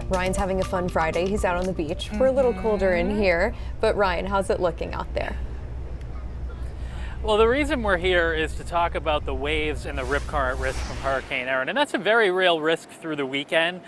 Ryan's having a fun Friday. He's out on the beach. We're a little colder in here, but Ryan, how's it looking out there? Well, the reason we're here is to talk about the waves and the rip current risk from Hurricane Erin, and that's a very real risk through the weekend.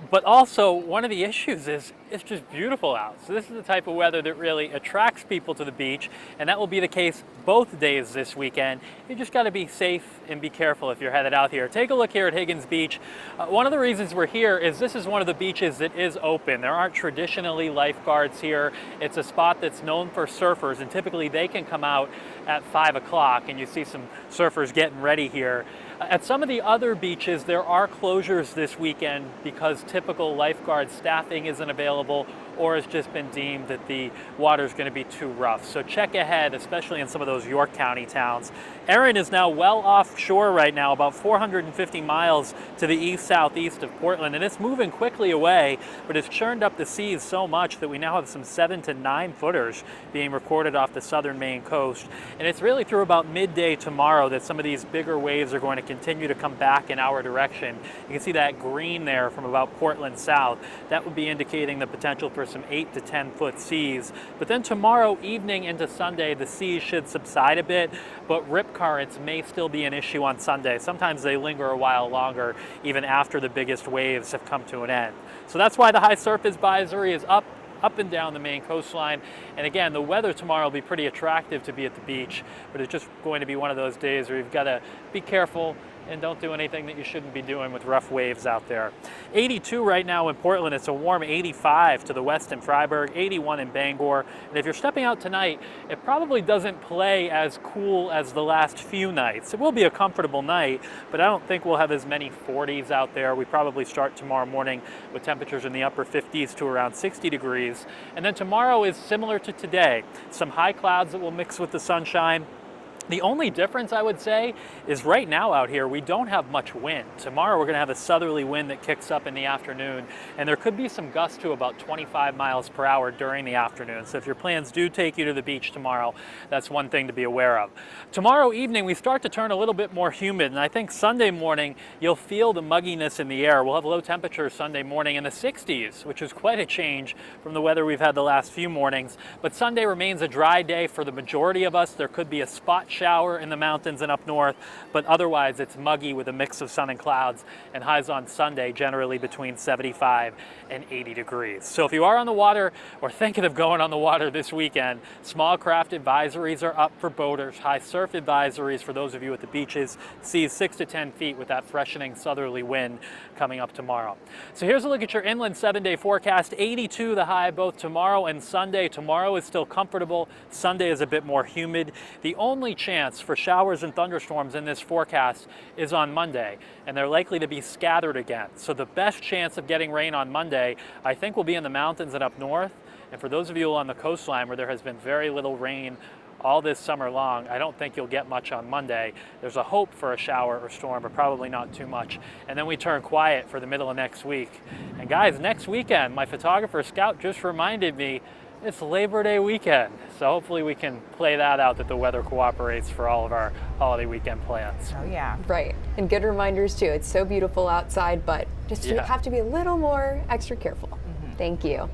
But also, one of the issues is it's just beautiful out. So this is the type of weather that really attracts people to the beach, and that will be the case both days this weekend. You just got to be safe and be careful if you're headed out here. Take a look here at Higgins Beach. One of the reasons we're here is this is one of the beaches that is open. There aren't traditionally lifeguards here. It's a spot that's known for surfers, and typically they can come out at 5 o'clock, and you see some surfers getting ready here. At some of the other beaches, there are closures this weekend because typical lifeguard staffing isn't available or has just been deemed that the water is going to be too rough. So check ahead, especially in some of those York County towns. Erin is now well offshore right now, about 450 miles to the east-southeast of Portland, and it's moving quickly away, but it's churned up the seas so much that we now have some 7 to 9 footers being recorded off the southern Maine coast. And it's really through about midday tomorrow that some of these bigger waves are going to continue to come back in our direction. You can see that green there from about Portland south. That would be indicating the potential for some 8 to 10 foot seas. But then tomorrow evening into Sunday, the seas should subside a bit, but rip currents may still be an issue on Sunday. Sometimes they linger a while longer, even after the biggest waves have come to an end. So that's why the high surf advisory is up and down the Maine coastline. And again, the weather tomorrow will be pretty attractive to be at the beach, but it's just going to be one of those days where you've got to be careful and don't do anything that you shouldn't be doing with rough waves out there. 82 right now in Portland. It's a warm 85 to the west in Freiburg, 81 in Bangor. And if you're stepping out tonight, it probably doesn't play as cool as the last few nights. It will be a comfortable night, but I don't think we'll have as many 40s out there. We probably start tomorrow morning with temperatures in the upper 50s to around 60 degrees. And then tomorrow is similar to today. Some high clouds that will mix with the sunshine. The only difference, I would say, is right now out here, we don't have much wind. Tomorrow, we're going to have a southerly wind that kicks up in the afternoon, and there could be some gusts to about 25 miles per hour during the afternoon. So if your plans do take you to the beach tomorrow, that's one thing to be aware of. Tomorrow evening, we start to turn a little bit more humid, and I think Sunday morning, you'll feel the mugginess in the air. We'll have low temperatures Sunday morning in the 60s, which is quite a change from the weather we've had the last few mornings. But Sunday remains a dry day for the majority of us. There could be a spot shower in the mountains and up north, but otherwise it's muggy with a mix of sun and clouds, and highs on Sunday generally between 75 and 80 degrees. So if you are on the water or thinking of going on the water this weekend, small craft advisories are up for boaters, high surf advisories for those of you at the beaches, seas 6 to 10 feet with that freshening southerly wind coming up tomorrow. So here's a look at your inland 7-day forecast. 82 the high both tomorrow and Sunday. Tomorrow is still comfortable. Sunday is a bit more humid. The only chance for showers and thunderstorms in this forecast is on Monday, and they're likely to be scattered again. So the best chance of getting rain on Monday, I think, will be in the mountains and up north. And for those of you on the coastline where there has been very little rain all this summer long, I don't think you'll get much on Monday. There's a hope for a shower or storm, but probably not too much. And then we turn quiet for the middle of next week. And guys, next weekend, my photographer Scout just reminded me, it's Labor Day weekend, so hopefully we can play that out, that the weather cooperates for all of our holiday weekend plans. Oh yeah. Right, and good reminders too. It's so beautiful outside, but just Yeah. have to be a little more extra careful. Thank you.